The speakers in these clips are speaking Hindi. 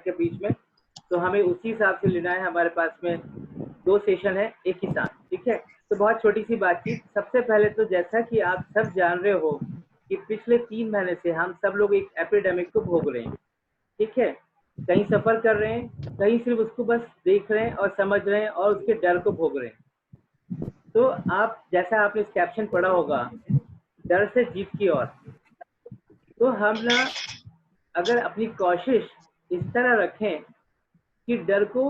के बीच में, तो हमें उसी हिसाब से लेना है। हमारे पास में 2 सेशन है एक ही साथ, ठीक है। तो बहुत छोटी सी बातचीत। सबसे पहले तो जैसा कि आप सब जान रहे हो कि पिछले 3 महीने से हम सब लोग एक एपिडेमिक को भोग रहे हैं, ठीक है। कहीं सफर कर रहे हैं, कहीं सिर्फ उसको बस देख रहे हैं और समझ रहे हैं और उसके डर को भोग रहे हैं। तो आप जैसा आपने इस कैप्शन पढ़ा होगा, डर से जीत की ओर, तो हम ना अगर अपनी कोशिश इस तरह रखें कि डर को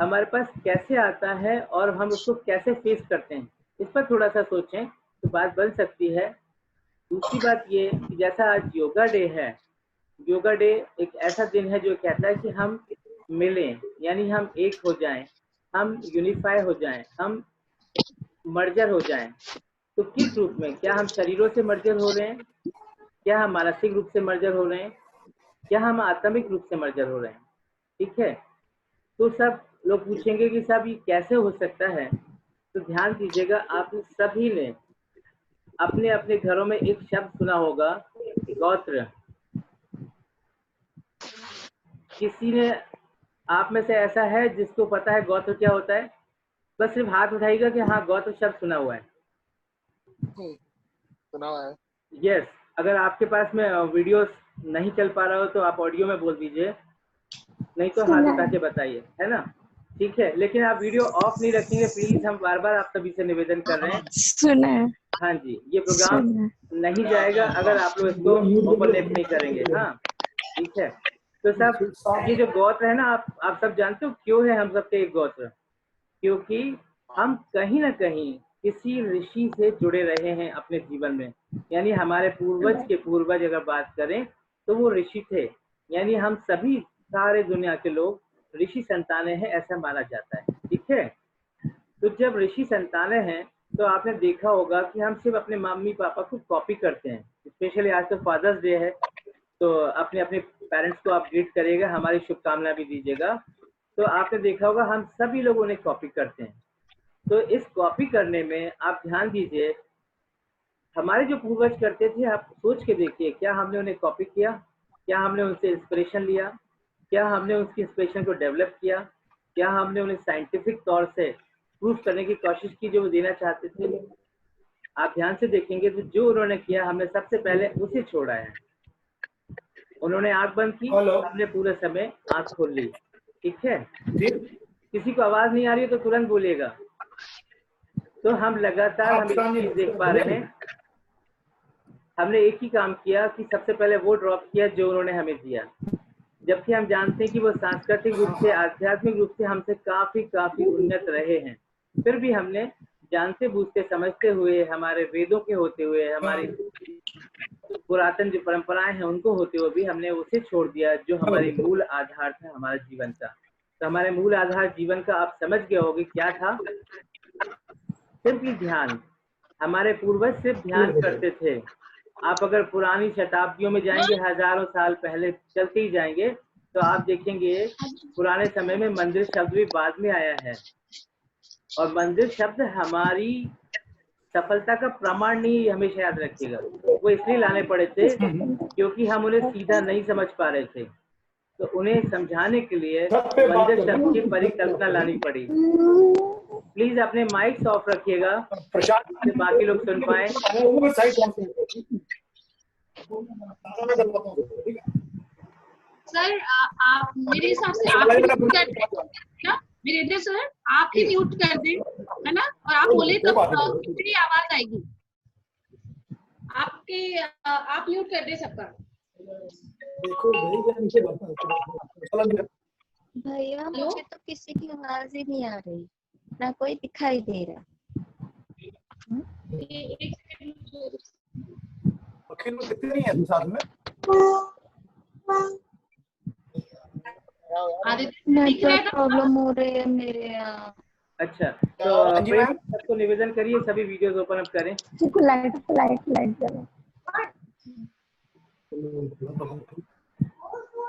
हमारे पास कैसे आता है और हम उसको कैसे फेस करते हैं, इस पर थोड़ा सा सोचें तो बात बन सकती है। दूसरी बात ये कि जैसा आज योगा डे है, योगा डे एक ऐसा दिन है जो कहता है कि हम मिलें, यानी हम एक हो जाएं, हम यूनिफाई हो जाएं, हम मर्जर हो जाएं। तो किस रूप में? क्या हम शरीरों से मर्जर हो रहे हैं, क्या हम मानसिक रूप से मर्जर हो रहे हैं, क्या हम आत्मिक रूप से मर्जर हो रहे हैं, ठीक है। तो सब लोग पूछेंगे कि साहब ये कैसे हो सकता है। तो ध्यान दीजिएगा, आप सभी ने अपने अपने घरों में एक शब्द सुना होगा, गोत्र। किसी ने आप में से ऐसा है जिसको पता है गोत्र क्या होता है? बस सिर्फ हाथ उठाइएगा कि हाँ गोत्र शब्द सुना हुआ है। सुना हुआ है। यस। अगर आपके पास में वीडियो नहीं चल पा रहा हो तो आप ऑडियो में बोल दीजिए, नहीं तो हाथ उठा के बताइए, है ना, ठीक है। लेकिन आप वीडियो ऑफ नहीं रखेंगे प्लीज, हम बार बार आप सभी से निवेदन कर रहे हैं। सुना है। हाँ जी, ये प्रोग्राम नहीं जाएगा अगर आप लोग इसको ओवरलेप नहीं करेंगे। हाँ ठीक है। तो सब ये जो गोत्र है ना, आप सब जानते हो क्यों है हम सबके एक गोत्र? क्योंकि हम कहीं ना कहीं किसी ऋषि से जुड़े रहे हैं अपने जीवन में। यानी हमारे पूर्वज के पूर्वज अगर बात करें तो वो ऋषि थे। यानी हम सभी सारे दुनिया के लोग ऋषि संतानें हैं, ऐसा माना जाता है, ठीक है। तो जब ऋषि संतानें हैं तो आपने देखा होगा कि हम सिर्फ अपने मम्मी पापा को कॉपी करते हैं। स्पेशली आज तो फादर्स डे है, तो अपने अपने पेरेंट्स को आप ग्रीट करिएगा, हमारी शुभकामना भी दीजिएगा। तो आपने देखा होगा हम सभी लोग उन्हें कॉपी करते हैं। तो इस कॉपी करने में आप ध्यान दीजिए, हमारे जो पूर्वज करते थे आप सोच के देखिए, क्या हमने उन्हें कॉपी किया? क्या हमने उनसे इंस्पिरेशन लिया? क्या हमने उसकी इंस्पिरेशन को डेवलप किया? क्या हमने उन्हें साइंटिफिक तौर से प्रूफ करने की कोशिश की जो वो देना चाहते थे? आप ध्यान से देखेंगे तो जो उन्होंने किया हमने सबसे पहले उसे छोड़ा है। उन्होंने आंख बंद की, हमने पूरे समय आंख खोल ली, ठीक है। किसी को आवाज नहीं आ रही है तो तुरंत बोलिएगा। तो हम लगातार हम एक चीज देख पा रहे हैं, हमने एक ही काम किया कि सबसे पहले वो ड्रॉप किया जो उन्होंने हमें दिया, जबकि हम जानते हैं कि वो सांस्कृतिक रूप से, आध्यात्मिक रूप से हमसे काफी काफी उन्नत रहे हैं। फिर भी हमने जानते बूझते समझते हुए, हमारे वेदों के होते हुए, हमारी पुरातन जो परंपराएं हैं उनको होते हुए भी हमने उसे छोड़ दिया जो हमारी मूल आधार था हमारे जीवन का। तो हमारे मूल आधार जीवन का आप समझ गए होंगे क्या था? सिंपली ध्यान। हमारे पूर्वज सिर्फ ध्यान करते थे। आप अगर पुरानी शताब्दियों में जाएंगे, हजारों साल पहले चलते ही जाएंगे, तो आप देखेंगे पुराने समय में मंदिर शब्द भी बाद में आया है। और मंदिर शब्द हमारी सफलता का प्रमाण नहीं, हमेशा याद रखिएगा। वो इसलिए लाने पड़े थे क्योंकि हम उन्हें सीधा नहीं समझ पा रहे थे, तो उन्हें समझाने के लिए मंदिर शब्द की परिकल्पना लानी पड़ी। प्लीज अपने माइक्स ऑफ रखिएगा ताकि बाकी लोग सुन पाए। सर आप मेरे हिसाब से आप ही म्यूट कर दें, वीरेंद्र सर आप ही म्यूट कर दें, है ना, और आप बोले तो मेरी आवाज आएगी। आपके आप म्यूट कर दे सबका। भैया मुझे तो किसी की आवाज ही नहीं आ रही, ना कोई दिखाई दे रहा। नेटवर्क प्रॉब्लम हो रही है मेरे यहाँ। अच्छा, तो सबको निवेदन करिए सभी वीडियोस ओपन अप करें। लाइट जलो।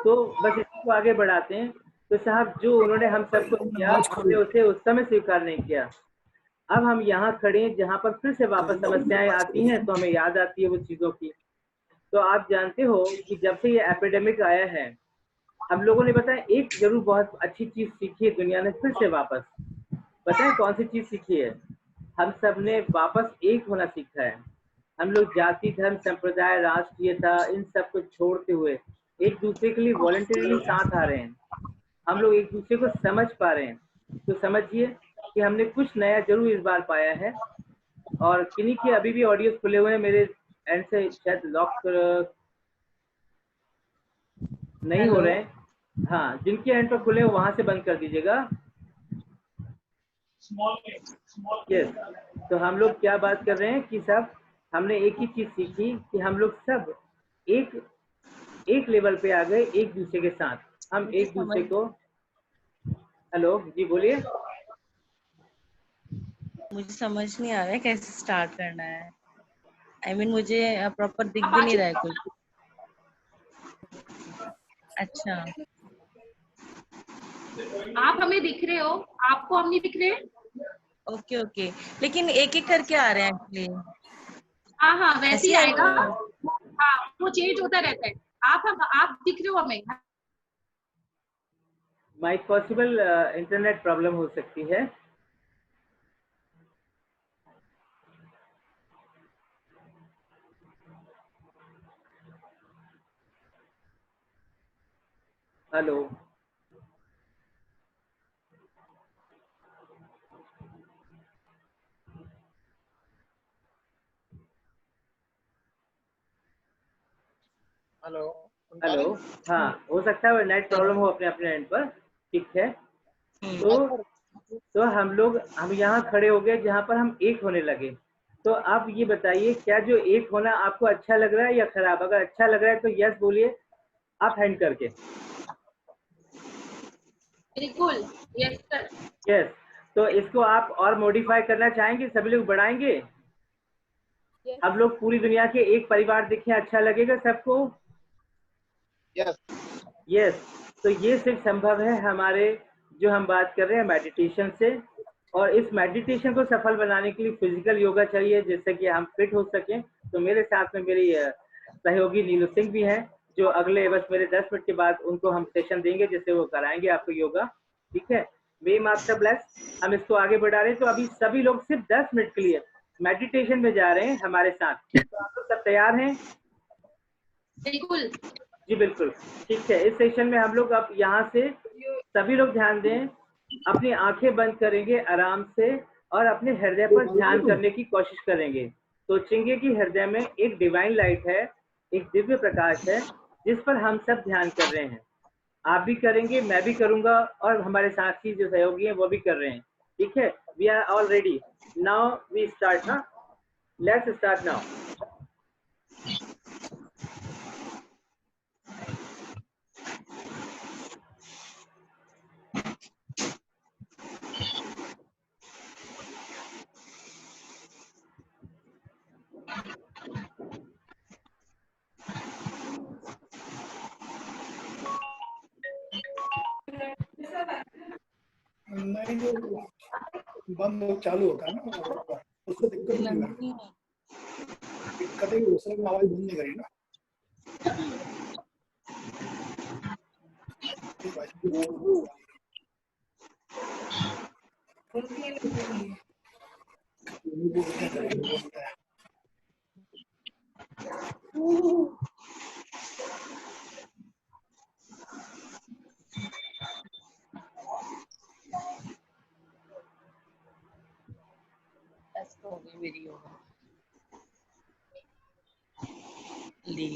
तो बस इसको आगे बढ़ाते हैं। तो साहब जो उन्होंने हम सबको किया, हमने उसे उस समय स्वीकार नहीं किया। अब हम यहाँ खड़े हैं जहाँ पर फिर से वापस समस्याएं आती हैं तो हमें याद आती है वो चीजों की। तो आप जानते हो कि जब से ये एपिडेमिक आया है हम लोगों ने बताया एक जरूर बहुत अच्छी चीज सीखी है दुनिया ने फिर से वापस। बताएं कौन सी चीज सीखी है? हम सब ने वापस एक होना सीखा है। हम लोग जाति धर्म संप्रदाय राष्ट्रीयता इन सब को छोड़ते हुए एक दूसरे के लिए वॉलंटरीली साथ आ रहे हैं। हम लोग एक दूसरे को समझ पा रहे हैं। तो समझिए कि हमने कुछ नया जरूर इस बार पाया है। और किन्हीं के अभी भी ऑडियोज खुले हुए हैं मेरे एंड से, शायद लॉक नहीं हो हेलो। रहे हैं। हाँ, जिनके एंड पर खुले हो वहां से बंद कर दीजिएगा। यस। तो हम लोग क्या बात कर रहे हैं कि सब हमने एक ही चीज सीखी कि हम लोग सब एक एक लेवल पे आ गए एक दूसरे के साथ। हम मुझे एक समझ दूसरे को। हेलो जी बोलिए। मुझे समझ नहीं आ रहा है कैसे स्टार्ट करना है। मुझे प्रॉपर दिख आप भी आ नहीं रहा है चुके कुछ। अच्छा। हो? आप हमें दिख रहे हो, आपको हम नहीं दिख रहे? ओके ओके, लेकिन एक एक करके आ रहे हैं एक्चुअली। हाँ हाँ, वैसे ऐसे ही ही आएगा। आएगा। हाँ, वो चेंज होता रहता है। आप दिख रहे हो हमें? माइक पॉसिबल इंटरनेट प्रॉब्लम हो सकती है। हेलो। हेलो। हेलो। हाँ, हो सकता है वो नेट प्रॉब्लम हो अपने अपने एंड पर। ठीक है। तो हम यहाँ खड़े हो गए जहाँ पर हम एक होने लगे। तो आप ये बताइए क्या जो एक होना आपको अच्छा लग रहा है या खराब? अगर अच्छा लग रहा है तो यस बोलिए आप हैंड करके। बिल्कुल, यस सर। यस। तो इसको आप और मॉडिफाई करना चाहेंगे? सभी लोग बढ़ाएंगे? हम लोग पूरी दुनिया के एक परिवार दिखें, अच्छा लगेगा सबको? यस। यस। तो ये सिर्फ संभव है हमारे जो हम बात कर रहे हैं मेडिटेशन से। और इस मेडिटेशन को सफल बनाने के लिए फिजिकल योगा चाहिए जिससे कि हम फिट हो सकें। तो मेरे साथ में मेरी सहयोगी नीलू सिंह भी हैं जो अगले बस मेरे 10 मिनट के बाद उनको हम सेशन देंगे जिससे वो कराएंगे आपको योगा। ठीक है। वे मास्टर ब्लेस। हम इसको आगे बढ़ा रहे हैं। तो अभी सभी लोग सिर्फ 10 मिनट के लिए मेडिटेशन में जा रहे हैं हमारे साथ। तो आप लोग सब तैयार हैं? बिल्कुल। जी बिल्कुल। ठीक है। इस सेशन में हम लोग अब यहाँ से सभी लोग ध्यान दें। अपनी आंखें बंद करेंगे आराम से और अपने हृदय पर ध्यान करने की कोशिश करेंगे। सोचेंगे कि हृदय में एक डिवाइन लाइट है, एक दिव्य प्रकाश है जिस पर हम सब ध्यान कर रहे हैं। आप भी करेंगे, मैं भी करूंगा और हमारे साथी जो सहयोगी हैं वो भी कर रहे हैं। ठीक है। We are all ready. Now we start. हाँ, लेट्स स्टार्ट नाउ। नहीं, जो बंद चालू होता है ना उसको दिक्कत नहीं है। दिक्कत है दूसरे में आवाज बंद नहीं करी ना। ऐसा हो गई मेरी योगा ली।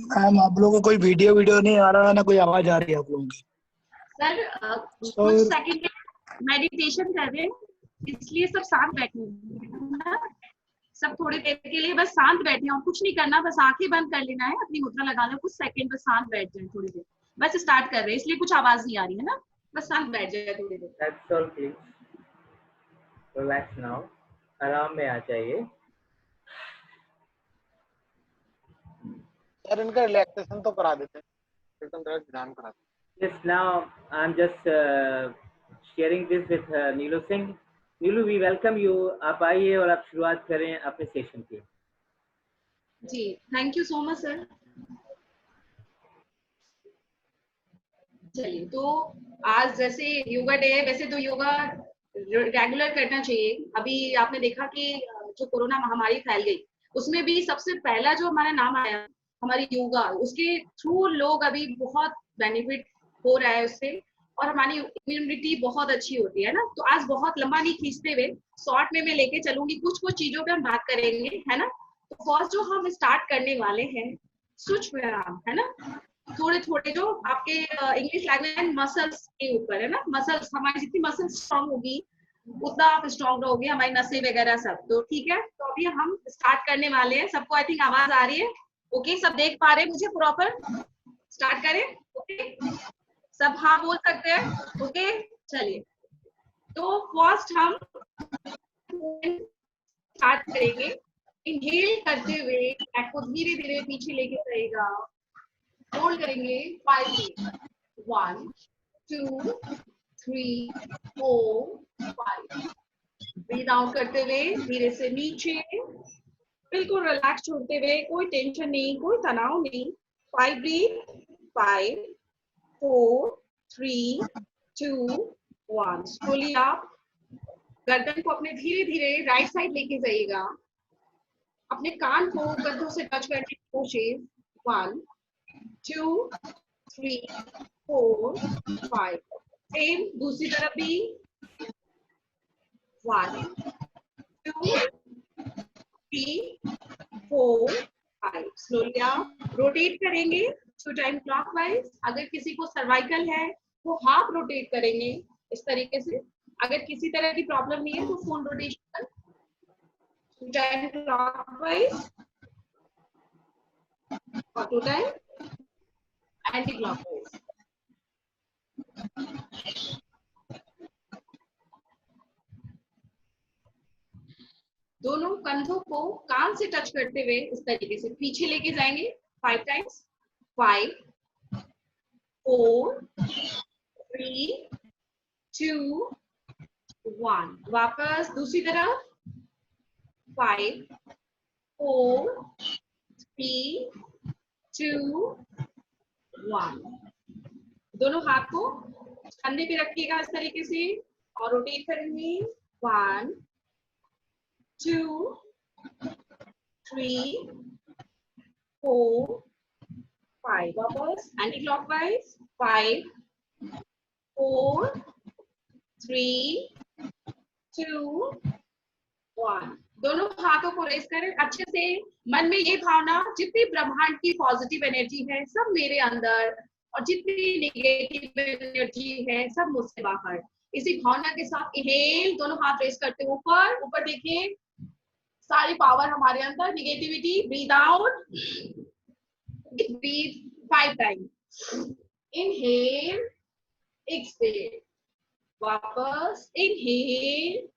मैम आप लोगों को कोई वीडियो नहीं आ रहा है ना कोई आवाज आ रही है आप लोगों की? सर कुछ सेकंड मेडिटेशन कर रहे हैं इसलिए सब शांत बैठे हैं ना, सब थोड़ी देर के लिए बस शांत बैठे हैं और कुछ नहीं करना, बस आंखें बंद कर लेना है, अपनी मुद्रा लगा लो, कुछ सेकंड बस शांत बैठ जाए थोड़ी देर, बस स्टार्ट कर रहे हैं इसलिए कुछ आवाज नहीं आ रही है ना, बस शांत बैठ जाए थोड़ी देर। That's all, please. Relax now. आराम में आ जाइए। सर इनका रिलैक्सेशन तो करा देते हैं, ध्यान करा देते। Yes, now I'm just sharing this with Neelu Singh. Neelu, we welcome you. आप आइए और आप शुरुआत करें अपने सेशन की। जी thank you so much sir. चलिए तो आज जैसे योगा डे है, वैसे तो योगा रेगुलर करना चाहिए। अभी आपने देखा कि जो कोरोना महामारी फैल गई उसमें भी सबसे पहला जो हमारा नाम आया हमारी योगा, उसके थ्रू लोग अभी बहुत बेनिफिट हो रहा है उससे और हमारी इम्यूनिटी बहुत अच्छी होती है ना। तो आज बहुत लंबा नहीं खींचते हुए शॉर्ट में मैं लेके चलूंगी, कुछ कुछ चीजों पे हम बात करेंगे है ना। तो फर्स्ट जो हम स्टार्ट करने वाले हैं सूक्ष्म व्यायाम है ना, थोड़े थोड़े जो आपके इंग्लिश लैंग्वेज मसल्स के ऊपर है ना, मसल्स हमारी जितनी मसल्स स्ट्रांग होगी उतना आप स्ट्रांग रहोगे, हमारी नसें वगैरह सब। तो ठीक है, तो अभी हम स्टार्ट करने वाले हैं। सबको आई थिंक आवाज आ रही है? ओके, सब देख पा रहे हैं मुझे प्रॉपर? स्टार्ट करें? ओके, सब हाँ बोल सकते हैं? ओके चलिए, तो फर्स्ट हम स्टार्ट करेंगे। इनहेल करते हुए बैक को धीरे धीरे पीछे लेके जाएगा, होल्ड करेंगे 5 1 2 3 4 5। ब्रीथ आउट करते हुए धीरे से नीचे, बिल्कुल रिलैक्स छोड़ते हुए, कोई टेंशन नहीं, कोई तनाव नहीं। 5 ब्रीथ, 5 4 3 2 1। स्लोली आप गर्दन को अपने धीरे धीरे राइट साइड लेके जाइएगा, अपने कान को कंधों से टच करने की कोशिश। 1 2 3 4 5। सेम दूसरी तरफ भी। 1 2 3 4 5। स्लोली आप रोटेट करेंगे 2 टाइम क्लॉकवाइज। अगर किसी को सर्वाइकल है वो हाफ रोटेट करेंगे इस तरीके से। अगर किसी तरह की प्रॉब्लम नहीं है तो फुल रोटेशन 2 टाइम क्लॉकवाइज और 2 टाइम एंटी क्लॉकवाइज। दोनों कंधों को कान से टच करते हुए इस तरीके से पीछे लेके जाएंगे 5 टाइम्स। 5 4 3 2 1। वापस दूसरी तरफ। 5 4 3 2 1। दोनों हाथ को कंधे पे रखिएगा इस तरीके से और रोटेट करेंगे। 1 2 3 4 5। वापस एंटी क्लॉकवाइज। 5 4 3 2 1। दोनों हाथों को रेस करें अच्छे से। मन में ये भावना, जितनी ब्रह्मांड की पॉजिटिव एनर्जी है सब मेरे अंदर और जितनी नेगेटिव एनर्जी है सब मुझसे बाहर। इसी भावना के साथ इनहेल, दोनों हाथ रेस करते ऊपर ऊपर देखिए, सारी पावर हमारे अंदर, negativity breathe out, breathe 5 time, inhale exhale, वापस इनहेल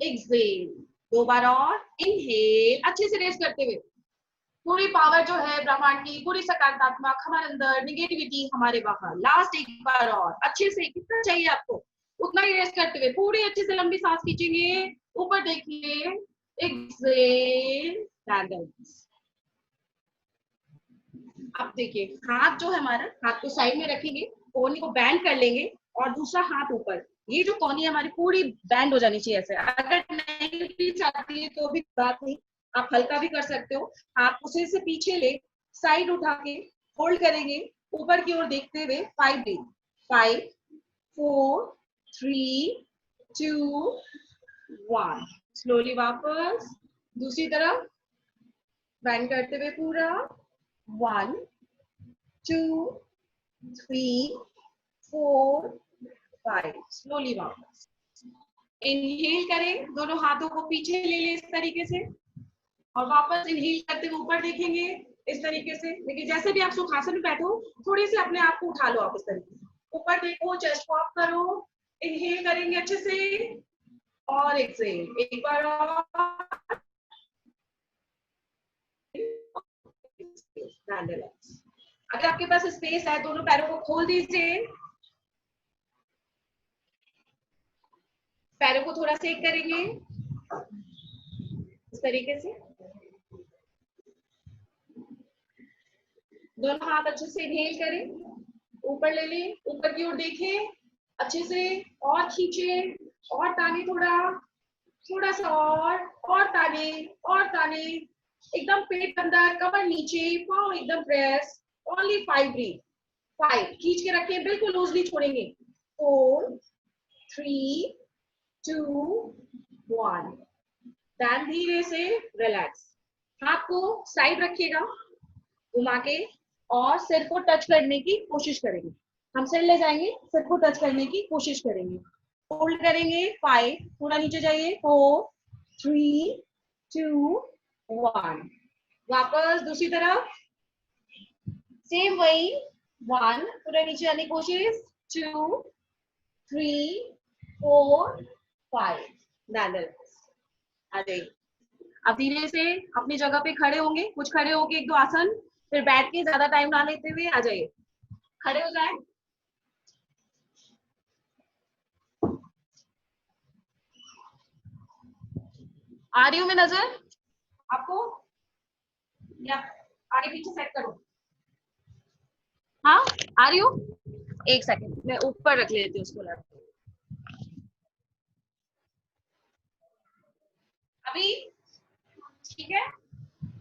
एक्सहेल, 2 बार और इनहेल, अच्छे से रेस्ट करते हुए, पूरी पावर जो है ब्रह्मांड की, पूरी सकारात्मक हमारे अंदर, निगेटिविटी हमारे बाहर, लास्ट एक बार और अच्छे से, कितना चाहिए आपको उतना ही रेस्ट करते हुए, पूरी अच्छे से लंबी सांस खींचेंगे, ऊपर देखिए, एक्सहेल, अब देखिए हाथ जो है हमारा, हाथ को साइड में रखेंगे, कोहनी को बैंड कर लेंगे और दूसरा हाथ ऊपर, ये जो कोहनी है हमारी पूरी बैंड हो जानी चाहिए ऐसे, अगर नहीं भी चाहती है तो भी बात नहीं, आप हल्का भी कर सकते हो, हाथ को सिर से पीछे ले, साइड उठा के होल्ड करेंगे, ऊपर की ओर देखते हुए 5 ब्रीथ, 5 4 3 2 1, स्लोली वापस दूसरी तरफ बैंड करते हुए पूरा, 1 2 3 4 5, स्लोली वापस इनहेल करें, दोनों हाथों को पीछे ले लें इस तरीके से, और वापस इनहेल करते हुए ऊपर देखेंगे इस तरीके से, लेकिन जैसे भी आप सुखासन में बैठो थोड़ी सी अपने आप को उठा लो, आप इस तरीके से ऊपर देखो, चेस्ट को अप करो, इनहेल करेंगे अच्छे से और एक्सहेल, एक बार और, अगर आपके पास स्पेस है दोनों पैरों को खोल दीजिए, पैरों को थोड़ा सेक करेंगे इस तरीके से, दोनों हाथ अच्छे से इनहेल करें, ऊपर ले लें, ऊपर की ओर देखें अच्छे से, और खींचे और ताने, थोड़ा सा और ताने, एकदम पेट अंदर, कमर नीचे, पाँव एकदम प्रेस, ओनली 5 ब्रीथ, 5 खींच के रखें, बिल्कुल लूजली छोड़ेंगे, 4 3 2 1, ध्यान धीरे से रिलैक्स, हाथ को साइड रखिएगा घुमा के, और सिर को टच करने की कोशिश करेंगे, हम सिर ले जाएंगे, सिर को टच करने की कोशिश करेंगे, होल्ड करेंगे, 5 थोड़ा नीचे जाइए, 4 3 2 1, वापस दूसरी तरफ सेम वही, 1 थोड़ा नीचे आने की कोशिश, 2 3 4 5, आ जाइए, अब धीरे से अपनी जगह पे खड़े होंगे, कुछ खड़े होके 1-2 आसन, फिर बैठ के ज्यादा टाइम ना लेते हुए आ जाइए, खड़े हो जाए, आ रही हूँ मैं नजर आपको, या आगे पीछे सेट करो, हाँ आ रही हूँ, एक सेकंड मैं ऊपर रख लेती हूँ उसको, अभी ठीक है,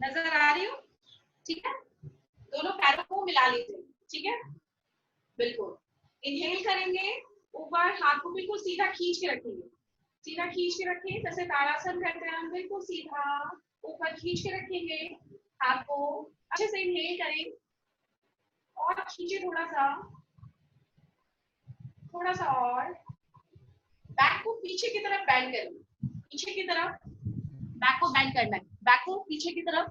नजर आ रही हूँ, ठीक है, दोनों पैरों को मिला लीजिए, ठीक है, बिल्कुल इनहेल करेंगे, ऊपर हाथ को बिल्कुल सीधा खींच के रखेंगे, सीधा खींच के रखें, जैसे ताड़ासन करते हैं हम, बिल्कुल सीधा ऊपर खींच के रखेंगे, हाथ को अच्छे से इनहेल करें और खींचे थोड़ा सा और, बैक को पीछे की तरफ बैंड करें, पीछे की तरफ बैक को बैंड करना है, बैक को पीछे की तरफ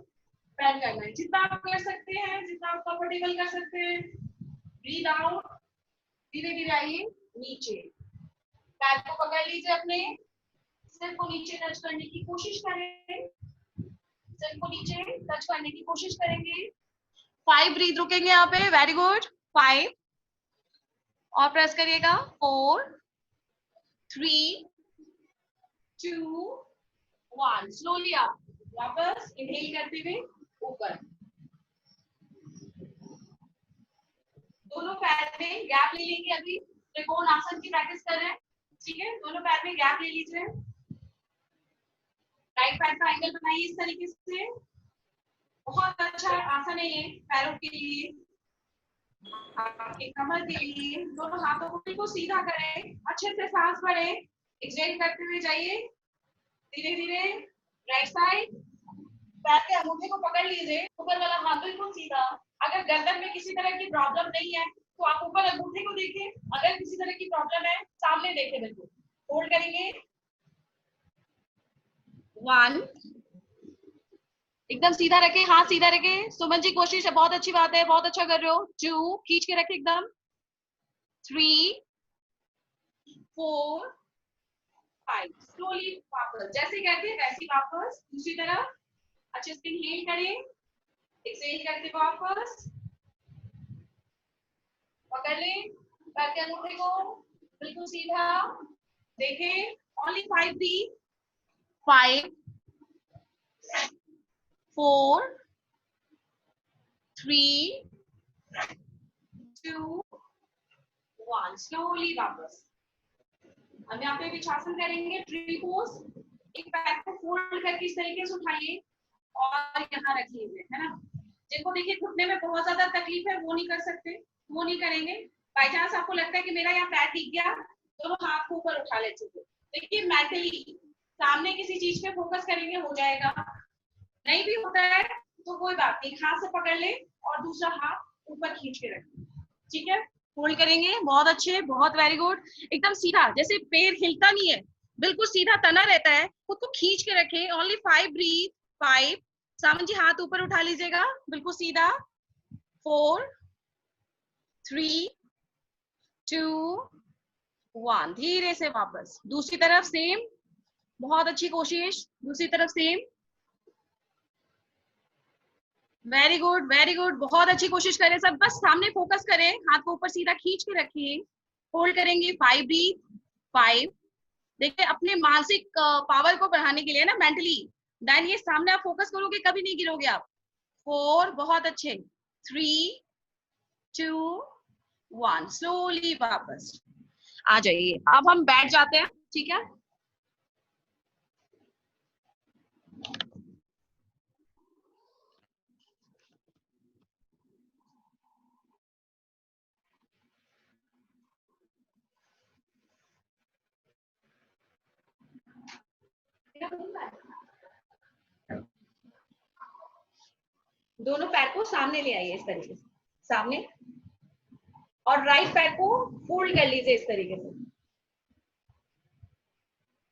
बैंड करना है, जितना आप कर सकते हैं, जितना आप कंफर्टेबल कर सकते हैं, ब्रीद आउट, धीरे धीरे आइए नीचे, पैर को पकड़ लीजिए अपने, सिर को नीचे टच करने की कोशिश करें, सिर को नीचे टच करने की कोशिश करेंगे, 5 ब्रीथ रुकेंगे यहाँ पे, वेरी गुड, 5 और प्रेस करिएगा, 4 3 2 1, स्लोली आप वापस इनहेल करते हुए ऊपर, दोनों पैर में गैप ले लेंगे, अभी त्रिकोण आसन की प्रैक्टिस कर रहे हैं, ठीक है, दोनों पैर में गैप ले लीजिए, राइट पैर का एंगल बनाइए इस तरीके से, बहुत अच्छा आसन है ये पैरों के लिए, आपके कमर के लिए, दोनों हाथों को बिल्कुल सीधा करें, अच्छे से सांस भरें, एक्सहेल करते हुए जाइए, धीरे धीरे राइट साइड, पैर के अंगूठे को पकड़ लीजिए, ऊपर वाला हाथ बिल्कुल सीधा, अगर गर्दन में किसी तरह की प्रॉब्लम नहीं है तो आप ऊपर अंगूठे को देखें, अगर किसी तरह की प्रॉब्लम है सामने देखें, बिल्कुल होल्ड करेंगे, 1, एकदम सीधा रखे, हाथ सीधा रखे। सुमन जी कोशिश है, बहुत अच्छी बात है, बहुत अच्छा कर रहे हो। 2, खींच के रखे एकदम। 3, 4, 5, स्लोली वापस, जैसे करते हैं वैसे वापस। दूसरी तरफ अच्छे से इनहेल करें, एक्सहेल करके वापस पकड़ लें, पैर के अंगूठे को बिल्कुल सीधा। देखें, ओनली 5 ब्रीथ। 5, 4, 3, 2, 1, स्लोली वापस। हम यहाँ पे विच्छासन करेंगे, ट्री पोज। एक पैर को फोल्ड करके इस तरीके से उठाइए और यहाँ रखिए, है ना। जिनको देखिए घुटने में बहुत ज्यादा तकलीफ है वो नहीं कर सकते, वो नहीं करेंगे। बाई चांस आपको लगता है कि मेरा यहाँ पैर टिक गया, दोनों तो हाथ को ऊपर उठा लेते थे। देखिए मेंटली सामने किसी चीज पे फोकस करेंगे, हो जाएगा। नहीं भी होता है तो कोई बात नहीं, हाथ से पकड़ ले और दूसरा हाथ ऊपर खींच के रखें, ठीक है। होल्ड करेंगे, बहुत अच्छे, बहुत वेरी गुड। एकदम सीधा, जैसे पैर हिलता नहीं है, बिल्कुल सीधा तना रहता है, खुद को खींच के रखें। Only 5 breathe. 5, सामन जी हाथ ऊपर उठा लीजिएगा, बिल्कुल सीधा। 4, 3, 2, 1, धीरे से वापस। दूसरी तरफ सेम, बहुत अच्छी कोशिश। दूसरी तरफ same, very good, very good, बहुत अच्छी कोशिश करें सब। बस सामने फोकस करें, हाथ को ऊपर सीधा खींच के रखिए। होल्ड करेंगे 5 ब्रीथ। 5, देखिए अपने मानसिक पावर को बढ़ाने के लिए ना, मेंटली देन ये सामने आप फोकस करोगे कभी नहीं गिरोगे आप। 4, बहुत अच्छे। 3, 2, 1, स्लोली वापस आ जाइए। अब हम बैठ जाते हैं, ठीक है। दोनों पैर को सामने ले आइए इस तरीके से, सामने, और राइट पैर को फोल्ड कर लीजिए इस तरीके से।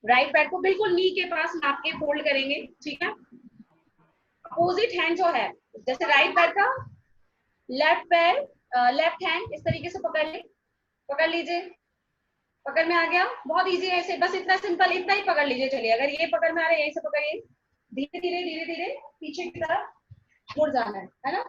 राइट पैर को बिल्कुल नी के पास नाप के फोल्ड करेंगे, ठीक है। अपोजिट हैंड जो है, जैसे राइट पैर का लेफ्ट पैर, लेफ्ट हैंड इस तरीके से पकड़ ले, पकड़ लीजिए। पकड़ में आ गया, बहुत इजी है ऐसे, बस इतना सिंपल, इतना ही पकड़ लीजिए। चलिए, अगर ये पकड़ में आ रहा है, यहीं से पकड़िए, धीरे धीरे धीरे धीरे पीछे की तरफ मुड़ जाना है ना।